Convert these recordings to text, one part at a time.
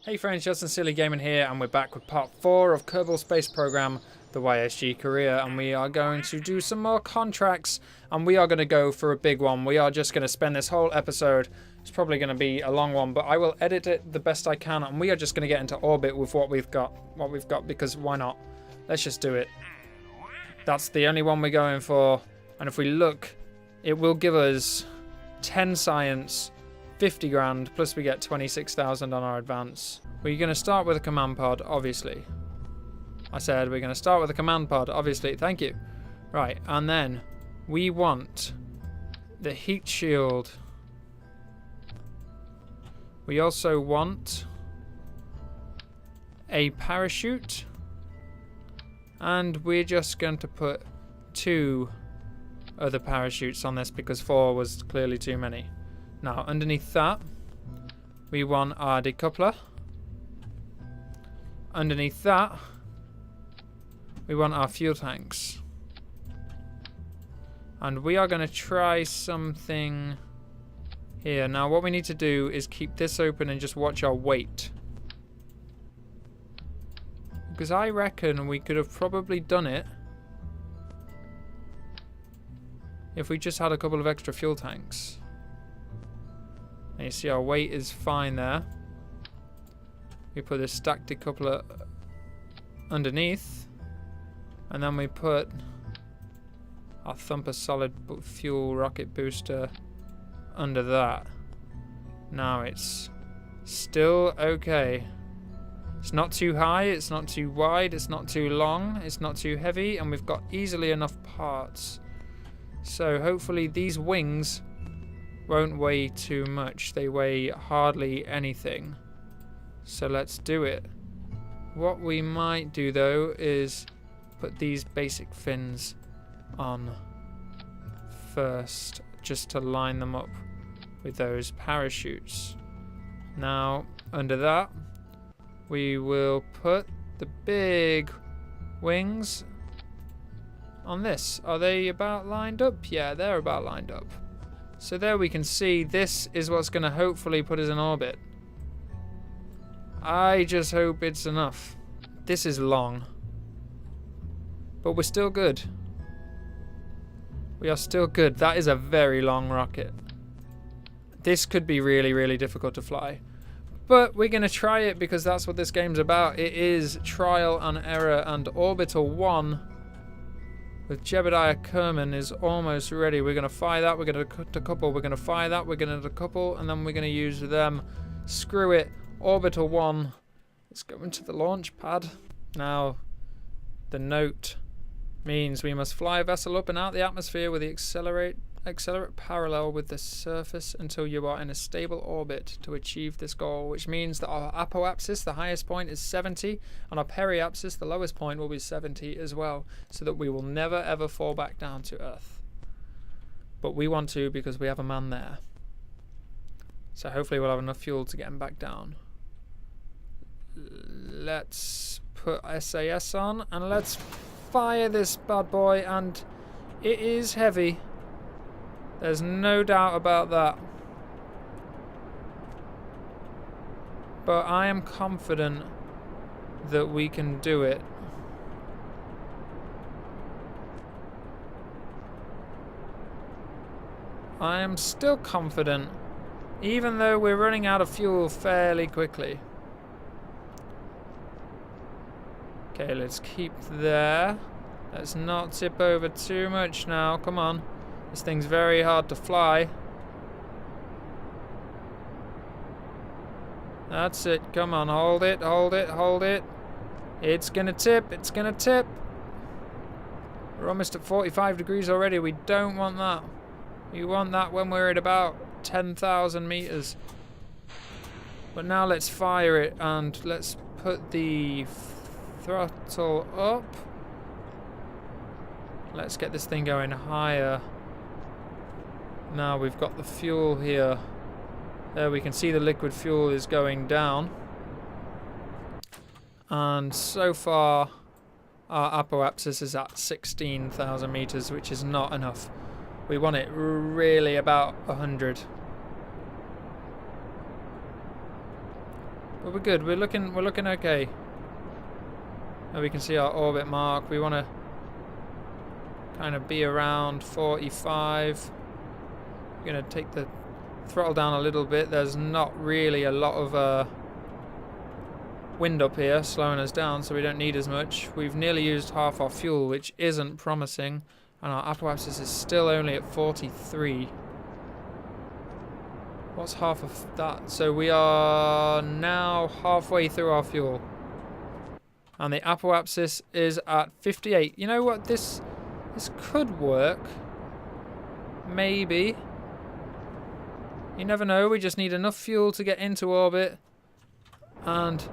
Hey friends, Justin Silly Gaming here, and we're back with part 4 of Kerbal Space Program, the YSG Korea, and we are going to do some more contracts, and we are going to go for a big one. We are just going to spend this whole episode, it's probably going to be a long one, but I will edit it the best I can, and we are just going to get into orbit with what we've got, because why not? Let's just do it. That's the only one we're going for, and if we look, it will give us 10 science, 50 grand, plus we get 26,000 on our advance. We're going to start with a command pod, obviously. I said we're going to start with a command pod, obviously. Thank you. Right, and then we want the heat shield. We also want a parachute. And we're just going to put 2 other parachutes on this because 4 was clearly too many. Now, underneath that, we want our decoupler. Underneath that, we want our fuel tanks. And we are going to try something here. Now, what we need to do is keep this open and just watch our weight. Because I reckon we could have probably done it if we just had a couple of extra fuel tanks. And you see our weight is fine there. We put a stacked decoupler underneath. And then we put our Thumper solid fuel rocket booster under that. Now it's still okay. It's not too high, it's not too wide, it's not too long, it's not too heavy, and we've got easily enough parts. So hopefully these wings won't weigh too much. They weigh hardly anything. So let's do it. What we might do though is put these basic fins on first, just to line them up with those parachutes. Now under that we will put the big wings on this. Are they about lined up? Yeah, they're about lined up. So there we can see this is what's going to hopefully put us in orbit. I just hope it's enough. This is long. But we're still good. We are still good. That is a very long rocket. This could be really, really difficult to fly. But we're going to try it because that's what this game's about. It is trial and error, and Orbital 1 with Jebediah Kerman is almost ready. We're going to fire that, we're going to decouple, we're going to fire that, we're going to decouple, and then we're going to use them. Screw it. Orbital 1 is going to the launch pad. Now, the note means we must fly a vessel up and out the atmosphere with the accelerate parallel with the surface until you are in a stable orbit to achieve this goal, which means that our apoapsis, the highest point, is 70, and our periapsis, the lowest point, will be 70 as well, so that we will never ever fall back down to Earth. But we want to because we have a man there. So hopefully we'll have enough fuel to get him back down. Let's put SAS on and let's fire this bad boy, and it is heavy. There's no doubt about that. But I am confident that we can do it. I am still confident, even though we're running out of fuel fairly quickly. Okay, let's keep there. Let's not tip over too much now. Come on. This thing's very hard to fly. That's it. Come on, hold it, hold it, hold it. It's gonna tip, it's gonna tip. We're almost at 45 degrees already. We don't want that. We want that when we're at about 10,000 meters. But now let's fire it, and let's put the throttle up. Let's get this thing going higher. Now we've got the fuel here. There we can see the liquid fuel is going down. And so far our apoapsis is at 16,000 meters, which is not enough. We want it really about 100. But we're good. We're looking okay. And we can see our orbit mark. We want to kind of be around 45. We're going to take the throttle down a little bit. There's not really a lot of wind up here slowing us down, so we don't need as much. We've nearly used half our fuel, which isn't promising, and our apoapsis is still only at 43. What's half of that? So we are now halfway through our fuel, and the apoapsis is at 58. You know what? This could work. Maybe. You never know. We just need enough fuel to get into orbit and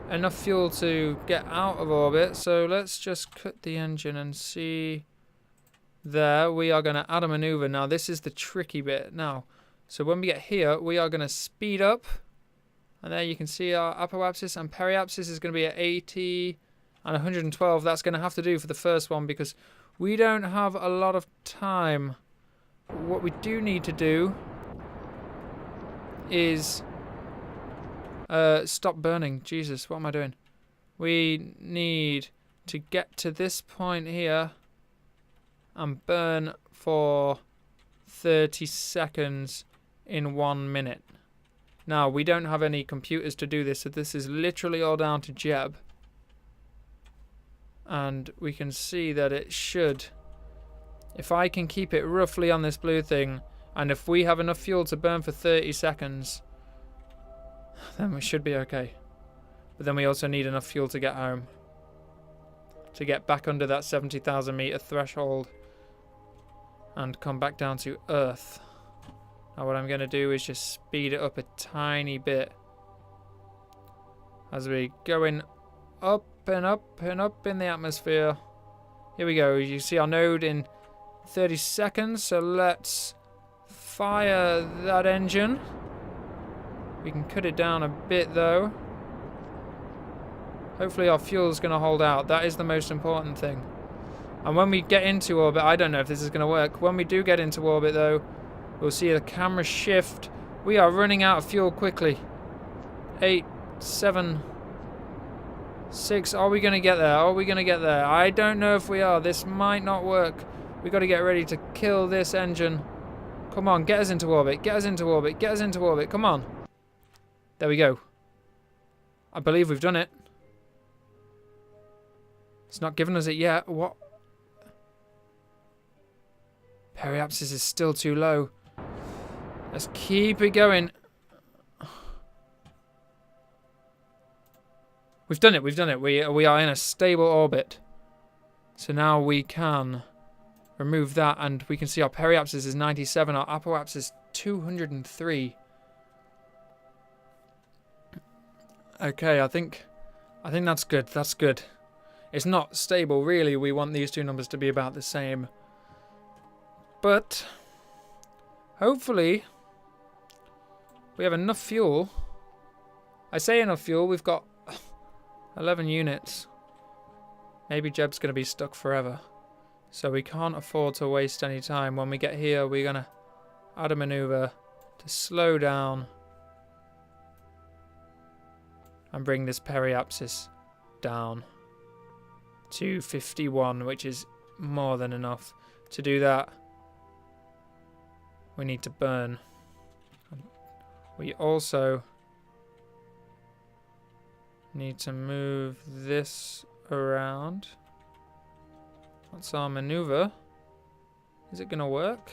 enough fuel to get out of orbit. So let's just cut the engine and see. There, we are going to add a maneuver. Now this is the tricky bit now. So when we get here, we are going to speed up, and there you can see our apoapsis, and periapsis is going to be at 80 and 112. That's going to have to do for the first one because we don't have a lot of time. What we do need to do is stop burning. Jesus, what am I doing? We need to get to this point here and burn for 30 seconds in 1 minute. Now, we don't have any computers to do this, so this is literally all down to Jeb. And we can see that it should. If I can keep it roughly on this blue thing, and if we have enough fuel to burn for 30 seconds, then we should be okay. But then we also need enough fuel to get home. To get back under that 70,000 meter threshold and come back down to Earth. Now what I'm going to do is just speed it up a tiny bit as we going up and up and up in the atmosphere. Here we go. You see our node in 30 seconds, so let's fire that engine. We can cut it down a bit though. Hopefully our fuel is going to hold out. That is the most important thing. And when we get into orbit, I don't know if this is going to work. When we do get into orbit though, we'll see the camera shift. We are running out of fuel quickly. 8, 7, 6. Are we going to get there? Are we going to get there? I don't know if we are. This might not work. We got to get ready to kill this engine. Come on, get us into orbit. Get us into orbit. Get us into orbit. Come on. There we go. I believe we've done it. It's not giving us it yet. What? Periapsis is still too low. Let's keep it going. We've done it. We've done it. We are in a stable orbit. So now we can remove that, and we can see our periapsis is 97. Our apoapsis is 203. Okay, I think that's good. That's good. It's not stable, really. We want these two numbers to be about the same. But hopefully we have enough fuel. I say enough fuel. We've got 11 units. Maybe Jeb's going to be stuck forever. So we can't afford to waste any time. When we get here, we're going to add a maneuver to slow down and bring this periapsis down to 51, which is more than enough. To do that, we need to burn. We also need to move this around. What's our maneuver? Is it going to work?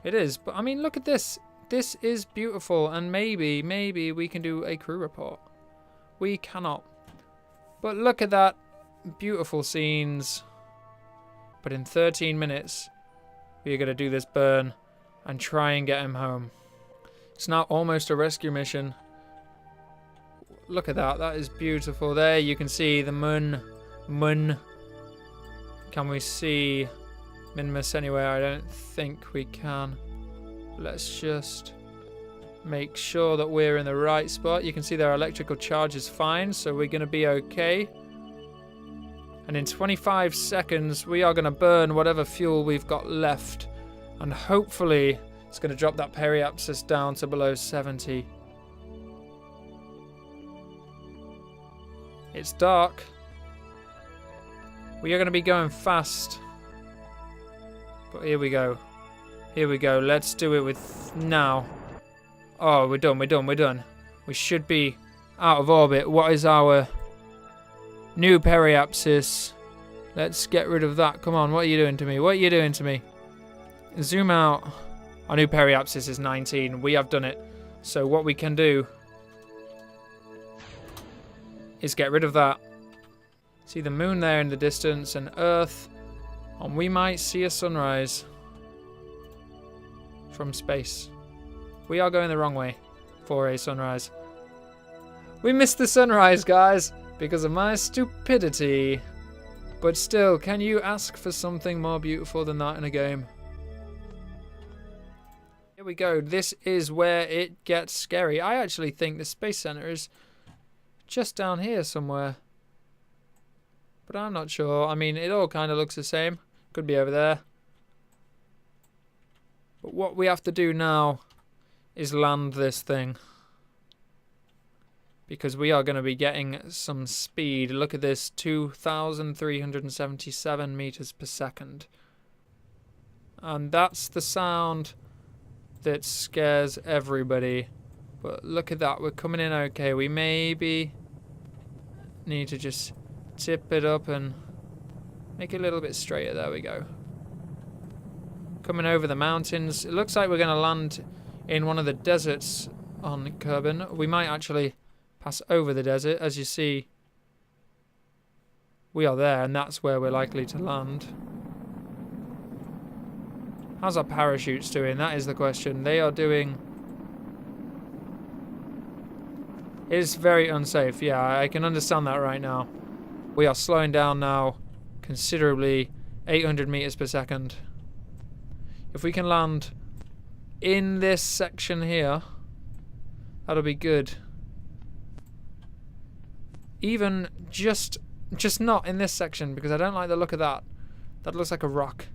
It is, but I mean, look at this. This is beautiful, and maybe we can do a crew report. We cannot. But look at that. Beautiful scenes. But in 13 minutes, we are going to do this burn and try and get him home. It's now almost a rescue mission. Look at that. That is beautiful. There you can see the moon. Can we see Minmus anywhere? I don't think we can. Let's just make sure that we're in the right spot. You can see their electrical charge is fine, so we're going to be okay. And in 25 seconds, we are going to burn whatever fuel we've got left. And hopefully, it's going to drop that periapsis down to below 70. It's dark. We are going to be going fast. But here we go. Here we go. Let's do it with now. Oh, we're done. We're done. We're done. We should be out of orbit. What is our new periapsis? Let's get rid of that. Come on. What are you doing to me? What are you doing to me? Zoom out. Our new periapsis is 19. We have done it. So what we can do is get rid of that. See the moon there in the distance and Earth. And we might see a sunrise from space. We are going the wrong way for a sunrise. We missed the sunrise, guys, because of my stupidity. But still, can you ask for something more beautiful than that in a game? Here we go. This is where it gets scary. I actually think the Space Center is just down here somewhere. But I'm not sure. I mean, it all kind of looks the same. Could be over there. But what we have to do now is land this thing. Because we are going to be getting some speed. Look at this. 2,377 meters per second. And that's the sound that scares everybody. But look at that. We're coming in okay. We maybe need to just tip it up and make it a little bit straighter. There we go. Coming over the mountains. It looks like we're going to land in one of the deserts on Kerbal. We might actually pass over the desert. As you see, we are there, and that's where we're likely to land. How's our parachutes doing? That is the question. They are doing... It's very unsafe. Yeah, I can understand that right now. We are slowing down now considerably. 800 meters per second. If we can land in this section here, that'll be good. Even just not in this section, because I don't like the look of that. That looks like a rock.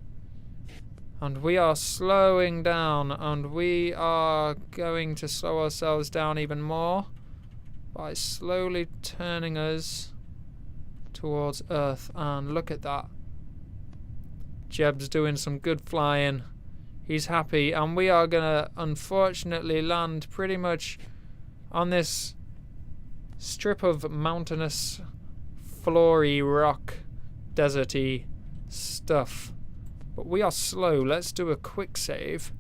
And we are slowing down, and we are going to slow ourselves down even more by slowly turning us towards Earth. And look at that. Jeb's doing some good flying. He's happy, and we are gonna unfortunately land pretty much on this strip of mountainous, floory rock, deserty stuff. But we are slow. Let's do a quick save.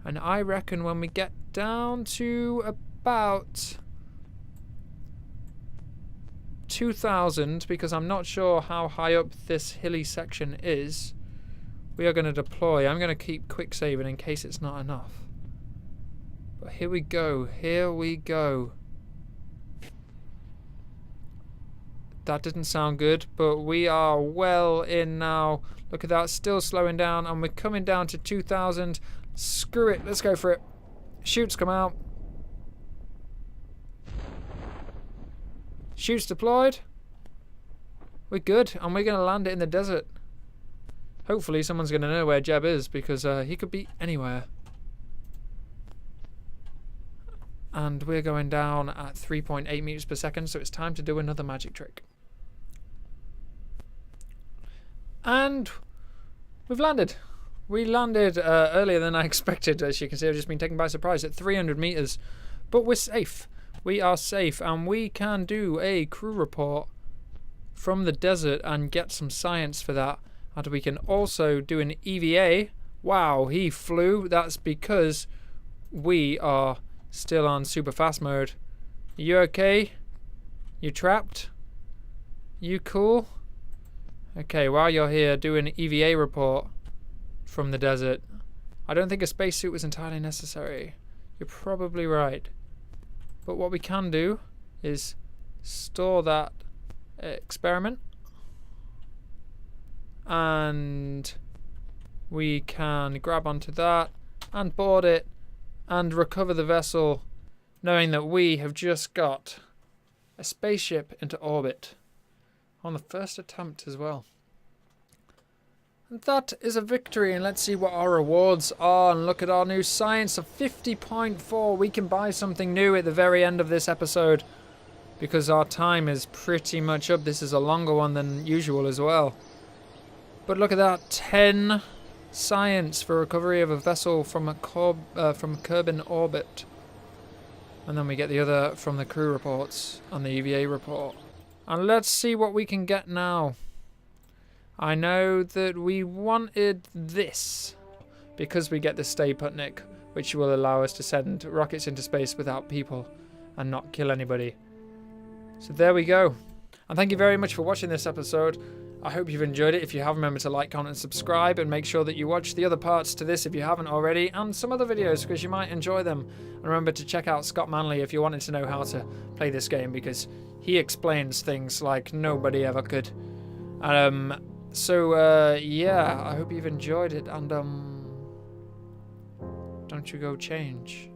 And I reckon when we get down to about 2,000, because I'm not sure how high up this hilly section is, we are going to deploy. I'm going to keep quick saving in case it's not enough. But here we go. Here we go. That didn't sound good, but we are well in now. Look at that, still slowing down, and we're coming down to 2,000. Screw it, let's go for it. Chutes come out. Chutes deployed. We're good, and we're going to land it in the desert. Hopefully someone's going to know where Jeb is, because he could be anywhere. And we're going down at 3.8 meters per second, so it's time to do another magic trick. And we've landed. We landed earlier than I expected. As you can see, I've just been taken by surprise at 300 meters. But we're safe. We are safe, and we can do a crew report from the desert and get some science for that. And we can also do an EVA. Wow, he flew. That's because we are still on super fast mode. You okay? You trapped? You cool? Okay, while you're here, do an EVA report from the desert. I don't think a spacesuit was entirely necessary. You're probably right. But what we can do is store that experiment. And we can grab onto that and board it and recover the vessel, knowing that we have just got a spaceship into orbit on the first attempt as well. And that is a victory, and let's see what our rewards are. And look at our new science of 50.4. We can buy something new at the very end of this episode. because our time is pretty much up. This is a longer one than usual as well. But look at that, 10 science for recovery of a vessel from a Kerbal orbit. And then we get the other from the crew reports and the EVA report. And let's see what we can get now. I know that we wanted this because we get the Stay Putnik, which will allow us to send rockets into space without people and not kill anybody. So there we go. And thank you very much for watching this episode. I hope you've enjoyed it. If you have, remember to like, comment and subscribe, and make sure that you watch the other parts to this if you haven't already, and some other videos because you might enjoy them. And remember to check out Scott Manley if you wanted to know how to play this game, because he explains things like nobody ever could. Yeah, I hope you've enjoyed it, and don't you go change.